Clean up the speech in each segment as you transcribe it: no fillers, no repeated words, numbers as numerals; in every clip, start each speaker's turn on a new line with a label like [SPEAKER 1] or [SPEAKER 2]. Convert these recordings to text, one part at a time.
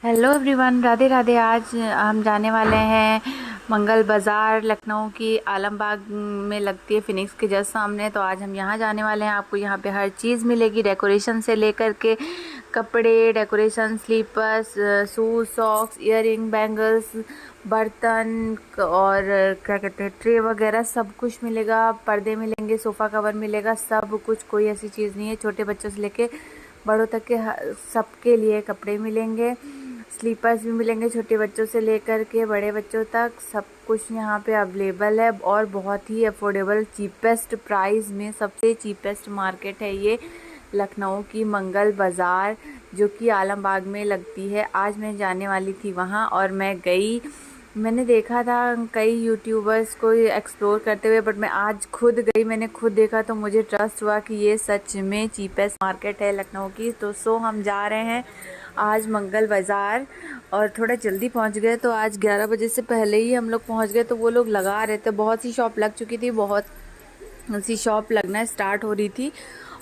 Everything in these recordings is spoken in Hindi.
[SPEAKER 1] Hello everyone, Radhe Radhe. आज हम जाने वाले हैं मंगल बाज़ार। लखनऊ की आलमबाग में लगती है, फिनिक्स के जस्ट सामने। तो आज हम यहाँ जाने वाले हैं। आपको यहाँ पे हर चीज़ मिलेगी, डेकोरेशन से लेकर के कपड़े, decoration, slippers, shoes, socks, earring, bangles, बर्तन और क्या कहते हैं, ट्रे वगैरह सब कुछ मिलेगा। पर्दे मिलेंगे, सोफ़ा कवर मिलेगा, सब कुछ। कोई ऐसी चीज़ नहीं है। छोटे बच्चों से लेके बड़ों तक के सबके लिए कपड़े मिलेंगे, स्लीपर्स भी मिलेंगे। छोटे बच्चों से लेकर के बड़े बच्चों तक सब कुछ यहाँ पे अवेलेबल है और बहुत ही अफोर्डेबल, चीपेस्ट प्राइस में। सबसे चीपेस्ट मार्केट है ये लखनऊ की मंगल बाज़ार, जो कि आलमबाग में लगती है। आज मैं जाने वाली थी वहाँ और मैं गई। मैंने देखा था कई यूट्यूबर्स को एक्सप्लोर करते हुए, बट मैं आज खुद गई, मैंने खुद देखा तो मुझे ट्रस्ट हुआ कि ये सच में चीपेस्ट मार्केट है लखनऊ की। तो हम जा रहे हैं आज मंगल बाज़ार और थोड़ा जल्दी पहुंच गए। तो आज 11 बजे से पहले ही हम लोग पहुंच गए। तो वो लोग लगा रहे थे, बहुत सी शॉप लग चुकी थी, बहुत सी शॉप लगना स्टार्ट हो रही थी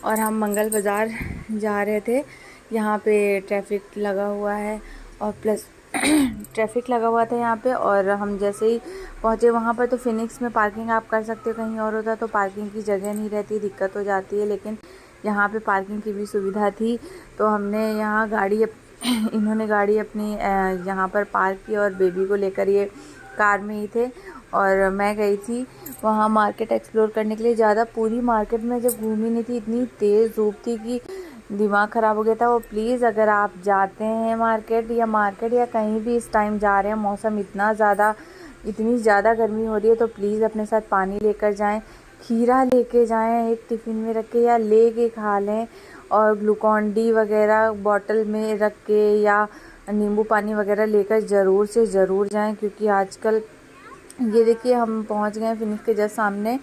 [SPEAKER 1] और हम मंगल बाज़ार जा रहे थे। यहाँ पे ट्रैफिक लगा हुआ है और प्लस ट्रैफिक लगा हुआ था यहाँ पे। और हम जैसे ही पहुँचे वहाँ पर, तो फिनिक्स में पार्किंग आप कर सकते हो, कहीं और होता तो पार्किंग की जगह नहीं रहती, दिक्कत हो जाती है। लेकिन यहाँ पे पार्किंग की भी सुविधा थी। तो हमने यहाँ इन्होंने गाड़ी अपनी यहाँ पर पार्क की और बेबी को लेकर ये कार में ही थे और मैं गई थी वहाँ मार्केट एक्सप्लोर करने के लिए। ज़्यादा पूरी मार्केट में जब घूमी नहीं थी, इतनी तेज़ धूप थी कि दिमाग ख़राब हो गया था। वो प्लीज़, अगर आप जाते हैं मार्केट या कहीं भी इस टाइम जा रहे हैं, मौसम इतनी ज़्यादा गर्मी हो रही है, तो प्लीज़ अपने साथ पानी लेकर जाएं, खीरा लेके जाएं एक टिफ़िन में रख के या ले के खा लें, और ग्लूकॉन डी वगैरह बॉटल में रख के या नींबू पानी वगैरह लेकर ज़रूर से ज़रूर जाएं। क्योंकि आजकल ये देखिए, हम पहुंच गए हैं फिनिक्स के जस्ट सामने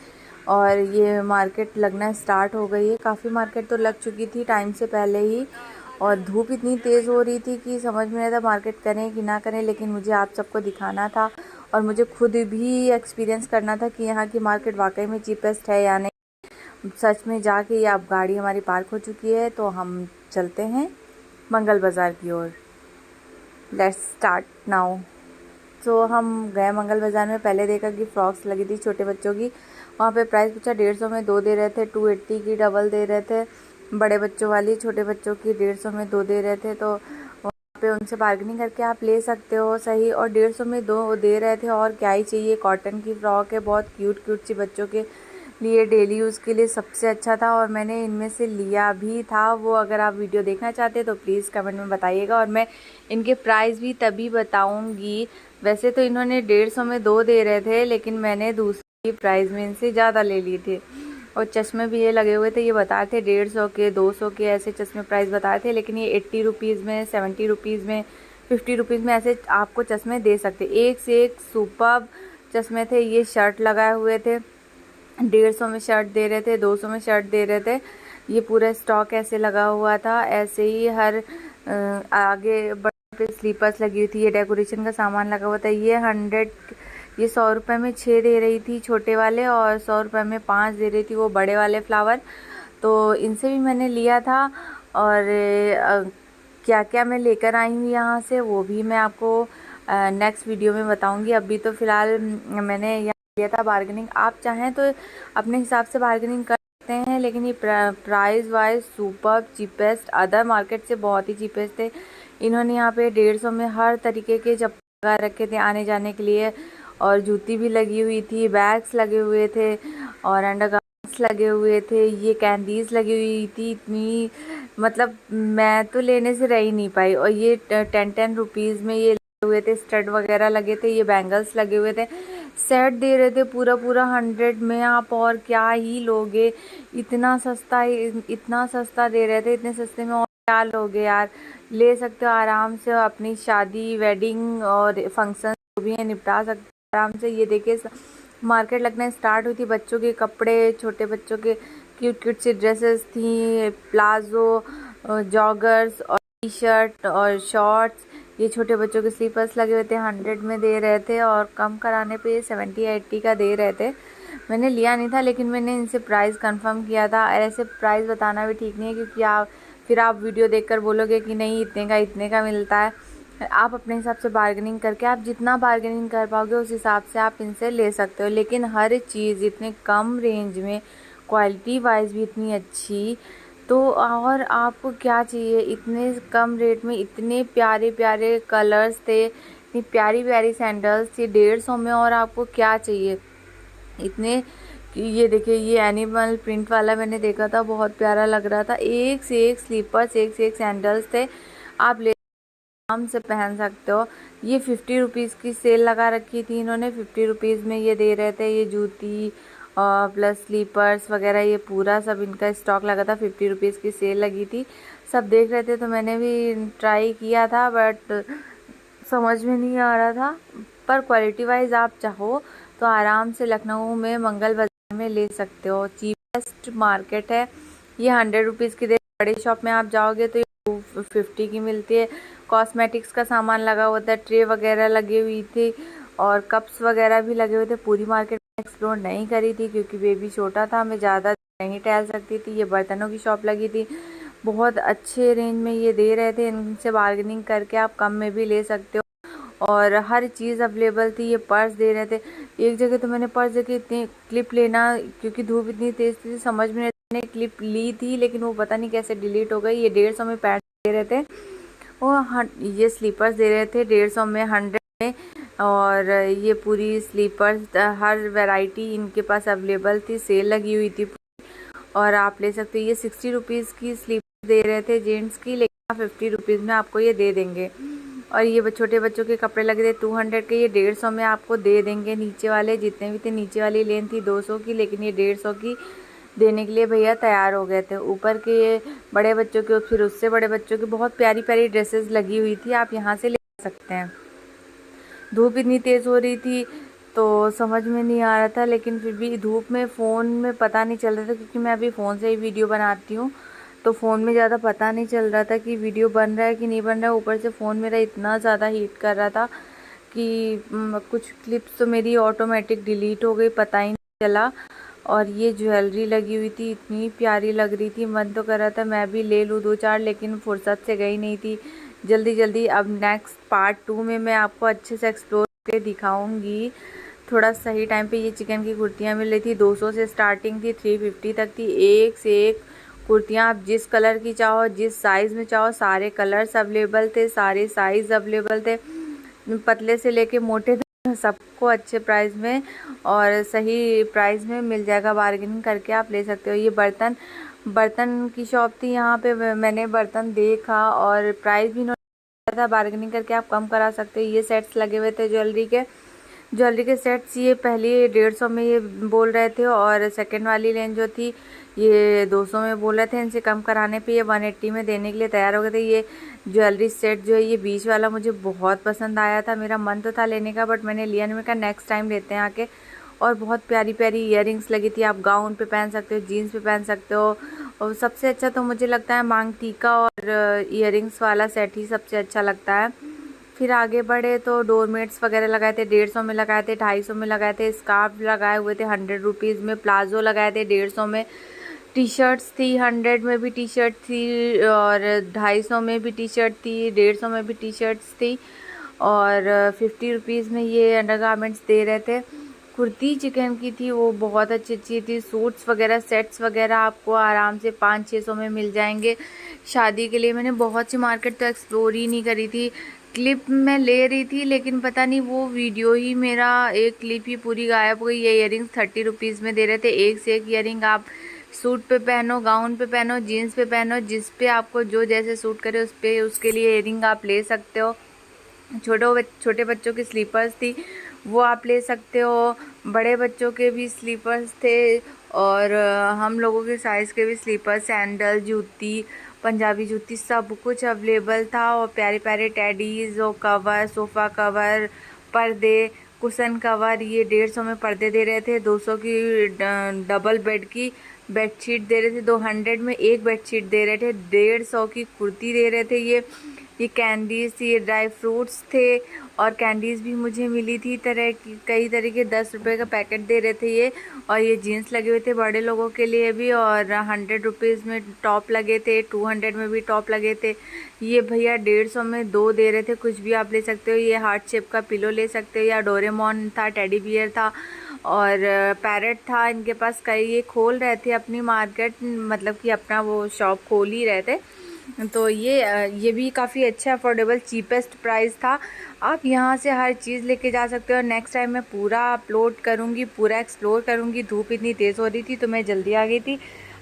[SPEAKER 1] और ये मार्केट लगना स्टार्ट हो गई है। काफ़ी मार्केट तो लग चुकी थी टाइम से पहले ही, और धूप इतनी तेज़ हो रही थी कि समझ में नहीं आता मार्केट करें कि ना करें। लेकिन मुझे आप सबको दिखाना था और मुझे खुद भी एक्सपीरियंस करना था कि यहाँ की मार्केट वाकई में चीपेस्ट है या नहीं। सच में जाके, ये अब गाड़ी हमारी पार्क हो चुकी है, तो हम चलते हैं मंगल बाज़ार की ओर। Let's start now. तो हम गए मंगल बाज़ार में। पहले देखा कि फ्रॉक्स लगी थी छोटे बच्चों की। वहाँ पे प्राइस पूछा, 150 में 2 दे रहे थे, 280 की डबल दे रहे थे। बड़े बच्चों वाली, छोटे बच्चों की 150 में 2 दे रहे थे। तो वहाँ पे उनसे बार्गेनिंग करके आप ले सकते हो, सही। और 150 में 2 दे रहे थे, और क्या ही चाहिए। कॉटन की फ्रॉक है, बहुत क्यूट क्यूट सी, बच्चों के लिए डेली यूज़ के लिए सबसे अच्छा था। और मैंने इनमें से लिया भी था वो। अगर आप वीडियो देखना चाहते हैं तो प्लीज़ कमेंट में बताइएगा, और मैं इनके प्राइस भी तभी बताऊंगी। वैसे तो इन्होंने 150 में 2 दे रहे थे, लेकिन मैंने दूसरी प्राइस में इनसे ज़्यादा ले लिए थे। और चश्मे भी ये लगे हुए थे, ये बताए थे 150 के, 200 के, ऐसे चश्मे प्राइस बताए थे। लेकिन ये 80 रुपीज़ में, 70 रुपीज़ में, 50 रुपीज़ में ऐसे आपको चश्मे दे सकते। एक से एक सुपर्ब चश्मे थे। ये शर्ट लगाए हुए थे, 150 में शर्ट दे रहे थे, 200 में शर्ट दे रहे थे। ये पूरा स्टॉक ऐसे लगा हुआ था। ऐसे ही हर आगे पे स्लीपर्स लगी हुई थी। ये डेकोरेशन का सामान लगा हुआ था। ये 100 रुपये में 6 दे रही थी छोटे वाले, और 100 रुपये में 5 दे रही थी वो बड़े वाले फ्लावर। तो इनसे भी मैंने लिया था। और क्या क्या मैं लेकर आई हूँ यहाँ से, वो भी मैं आपको नेक्स्ट वीडियो में बताऊँगी। अभी तो फ़िलहाल मैंने यहाँ लिया था बार्गेनिंग। आप चाहें तो अपने हिसाब से बार्गेनिंग कर सकते हैं, लेकिन ये price wise super cheapest, other market से बहुत ही चीपेस्ट थे। इन्होंने यहाँ पे 150 में हर तरीके के चप्पल लगा रखे थे आने जाने के लिए, और जूती भी लगी हुई थी, बैग्स लगे हुए थे, और अंडरगारमेंट्स लगे हुए थे। ये कैंडीज़ लगी हुई थी इतनी, मतलब मैं तो लेने से रह ही नहीं पाई। और ये 10 रुपीज़ में ये लगे हुए थे, स्टड वगैरह लगे थे, ये बैंगल्स लगे हुए थे। सेट दे रहे थे पूरा पूरा 100 में। आप और क्या ही लोगे, इतना सस्ता दे रहे थे। इतने सस्ते में और क्या लोगे यार। ले सकते हो आराम से, अपनी शादी, वेडिंग और फंक्शन जो भी है निपटा सकते हो आराम से। ये देखिए, मार्केट लगना स्टार्ट हुई थी। बच्चों के कपड़े, छोटे बच्चों के क्यूट क्यूट सी ड्रेसेस थी, प्लाजो, जॉगर्स और टी शर्ट और शॉर्ट्स। ये छोटे बच्चों के स्लीपर्स लगे हुए थे, 100 में दे रहे थे, और कम कराने पे 70-80 का दे रहे थे। मैंने लिया नहीं था, लेकिन मैंने इनसे प्राइस कंफर्म किया था। और ऐसे प्राइस बताना भी ठीक नहीं है, क्योंकि फिर आप वीडियो देखकर बोलोगे कि नहीं, इतने का मिलता है। आप अपने हिसाब से बार्गेनिंग करके, आप जितना बार्गेनिंग कर पाओगे उस हिसाब से आप इनसे ले सकते हो। लेकिन हर चीज़ इतने कम रेंज में, क्वालिटी वाइज भी इतनी अच्छी, तो और आपको क्या चाहिए। इतने कम रेट में इतने प्यारे प्यारे कलर्स थे, इतनी प्यारी प्यारी सैंडल्स थी 150 में, और आपको क्या चाहिए इतने। ये देखिए, ये एनिमल प्रिंट वाला मैंने देखा था, बहुत प्यारा लग रहा था। एक से एक स्लीपर्स, एक से एक सैंडल्स थे, आप ले आराम से पहन सकते हो। ये 50 रुपीज़ की सेल लगा रखी थी इन्होंने, 50 रुपीज़ में ये दे रहे थे। ये जूती प्लस स्लीपर्स वगैरह, ये पूरा सब इनका स्टॉक लगा था। 50 रुपीज़ की सेल लगी थी, सब देख रहे थे, तो मैंने भी ट्राई किया था, बट समझ में नहीं आ रहा था। पर क्वालिटी वाइज आप चाहो तो आराम से लखनऊ में मंगल बाजार में ले सकते हो। चीपेस्ट मार्केट है ये। 100 रुपीज़ की, बड़े शॉप में आप जाओगे तो ये 250 की मिलती है। कॉस्मेटिक्स का सामान लगा हुआ था, ट्रे वगैरह लगी हुई थी और कप्स वगैरह भी लगे हुए थे। पूरी मार्केट एक्सप्लोर नहीं करी थी क्योंकि बेबी छोटा था, मैं ज़्यादा नहीं टहल सकती थी। ये बर्तनों की शॉप लगी थी, बहुत अच्छे रेंज में ये दे रहे थे। इनसे बार्गेनिंग करके आप कम में भी ले सकते हो, और हर चीज़ अवेलेबल थी। ये पर्स दे रहे थे, एक जगह तो मैंने पर्स देखे, इतनी क्लिप लेना, क्योंकि धूप इतनी तेज थी समझ में नहीं, क्लिप ली थी लेकिन वो पता नहीं कैसे डिलीट हो गई। ये 150 में पैंट दे रहे थे, और ये स्लीपर्स दे रहे थे 150 में, 100 में। और ये पूरी स्लीपर्स हर वैरायटी इनके पास अवेलेबल थी, सेल लगी हुई थी, और आप ले सकते हो। ये 60 रुपीज़ की स्लीपर्स दे रहे थे जेंट्स की, लेकिन 50 रुपीज़ में आपको ये दे देंगे। और ये छोटे बच्चों के कपड़े लगे थे 200 के, ये 150 में आपको दे देंगे। नीचे वाले जितने भी थे, नीचे वाली लेन थी 200 की, लेकिन ये 150 की देने के लिए भैया तैयार हो गए थे। ऊपर के ये बड़े बच्चों के, फिर उससे बड़े बच्चों की बहुत प्यारी प्यारी ड्रेसेस लगी हुई थी, आप यहाँ से ले सकते हैं। धूप इतनी तेज़ हो रही थी तो समझ में नहीं आ रहा था, लेकिन फिर भी धूप में फ़ोन में पता नहीं चल रहा था, क्योंकि मैं अभी फ़ोन से ही वीडियो बनाती हूँ, तो फ़ोन में ज़्यादा पता नहीं चल रहा था कि वीडियो बन रहा है कि नहीं बन रहा है। ऊपर से फ़ोन मेरा इतना ज़्यादा हीट कर रहा था कि कुछ क्लिप्स तो मेरी ऑटोमेटिक डिलीट हो गई, पता ही नहीं चला। और ये ज्वेलरी लगी हुई थी, इतनी प्यारी लग रही थी, मन तो कर रहा था मैं भी ले लूँ 2-4, लेकिन फुर्सत से गई नहीं थी जल्दी जल्दी। अब नेक्स्ट पार्ट 2 में मैं आपको अच्छे से एक्सप्लोर करके दिखाऊंगी। थोड़ा सही टाइम पे ये चिकन की कुर्तियाँ मिल रही थी, 200 से स्टार्टिंग थी, 350 तक थी। एक से एक कुर्तियाँ, आप जिस कलर की चाहो, जिस साइज़ में चाहो, सारे कलर्स अवेलेबल थे, सारे साइज़ अवेलेबल थे, पतले से लेके मोटे तक सबको अच्छे प्राइस में और सही प्राइस में मिल जाएगा। बार्गेनिंग करके आप ले सकते हो। ये बर्तन की शॉप थी, यहाँ पे मैंने बर्तन देखा और प्राइस भी इन्होंने था, बार्गेनिंग करके आप कम करा सकते हो। ये सेट्स लगे हुए थे ज्वेलरी के सेट्स, ये पहले 150 में ये बोल रहे थे, और सेकंड वाली लेन जो थी ये 200 में बोल रहे थे। इनसे कम कराने पे ये 180 में देने के लिए तैयार हो गए थे। ये ज्वेलरी सेट जो है, ये बीच वाला मुझे बहुत पसंद आया था, मेरा मन तो था लेने का, बट मैंने लिया नहीं। मैं कहा नेक्स्ट टाइम लेते हैं आके। और बहुत प्यारी प्यारी इयररिंग्स लगी थी, आप गाउन पे पहन सकते हो, जीन्स पे पहन सकते हो। और सबसे अच्छा तो मुझे लगता है मांग टीका और इयररिंग्स वाला सेट ही सबसे अच्छा लगता है। फिर आगे बढ़े तो डोरमेट्स वगैरह लगाए थे, 150 में लगाए थे, 250 में लगाए थे। स्कार्फ लगाए हुए थे 100 रुपीज़ में, प्लाजो लगाए थे 150 में, टी शर्ट्स थी 100 में भी टी शर्ट थी, और 250 में भी टी शर्ट थी, 150 में भी टी शर्ट्स थी, और 50 रुपीज़ में ये अंडरगारमेंट्स दे रहे थे। कुर्ती चिकन की थी, वो बहुत अच्छी अच्छी थी। सूट्स वगैरह, सेट्स वगैरह आपको आराम से 500-600 में मिल जाएंगे शादी के लिए। मैंने बहुत सी मार्केट तो एक्सप्लोर ही नहीं करी थी, क्लिप मैं ले रही थी, लेकिन पता नहीं वो वीडियो ही, मेरा एक क्लिप ही पूरी गायब हो गई। ये इयररिंग्स 30 रुपीज़ में दे रहे थे, एक से एक इयररिंग आप सूट पे पहनो, गाउन पे पहनो, जीन्स पे पहनो, जिस पे आपको जो जैसे सूट करे उस पे उसके लिए इयररिंग आप ले सकते हो। छोटे बच्चों की स्लीपर्स थी, वो आप ले सकते हो। बड़े बच्चों के भी स्लीपर्स थे, और हम लोगों के साइज़ के भी स्लीपर, सैंडल, जूती, पंजाबी जूती, सब कुछ अवेलेबल था। और प्यारे प्यारे टेडीज़ और कवर, सोफ़ा कवर, पर्दे, कुशन कवर, ये 150 में पर्दे दे रहे थे। 200 की डबल बेड की बेडशीट दे रहे थे, 200 में एक बेडशीट दे रहे थे। 150 की कुर्ती दे रहे थे। ये कैंडीज़ थी, ये ड्राई फ्रूट्स थे और कैंडीज़ भी मुझे मिली थी तरह की, कई तरह के 10 रुपये का पैकेट दे रहे थे ये। और ये जीन्स लगे हुए थे बड़े लोगों के लिए भी, और 100 रुपीज़ में टॉप लगे थे, 200 में भी टॉप लगे थे। ये भैया 150 में 2 दे रहे थे। कुछ भी आप ले सकते हो, ये हार्ट शेप का पिलो ले सकते हो, या डोरेमोन था, टेडी बियर था और पैरेट था इनके पास कई। ये खोल रहे थे अपनी मार्केट, मतलब कि अपना वो शॉप खोल ही रहे थे। तो ये भी काफ़ी अच्छा अफोर्डेबल चीपेस्ट प्राइस था। आप यहाँ से हर चीज़ लेके जा सकते हो। नेक्स्ट टाइम मैं पूरा अपलोड करूँगी, पूरा एक्सप्लोर करूँगी। धूप इतनी तेज़ हो रही थी तो मैं जल्दी आ गई थी।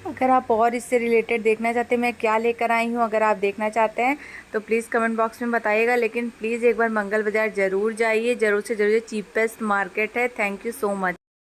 [SPEAKER 1] अगर आप और इससे रिलेटेड देखना चाहते हैं मैं क्या लेकर आई हूँ, अगर आप देखना चाहते हैं तो प्लीज़ कमेंट बॉक्स में बताइएगा। लेकिन प्लीज़ एक बार मंगल बाज़ार ज़रूर जाइए, ज़रूर से ज़रूर। चीपेस्ट मार्केट है। Thank you so much.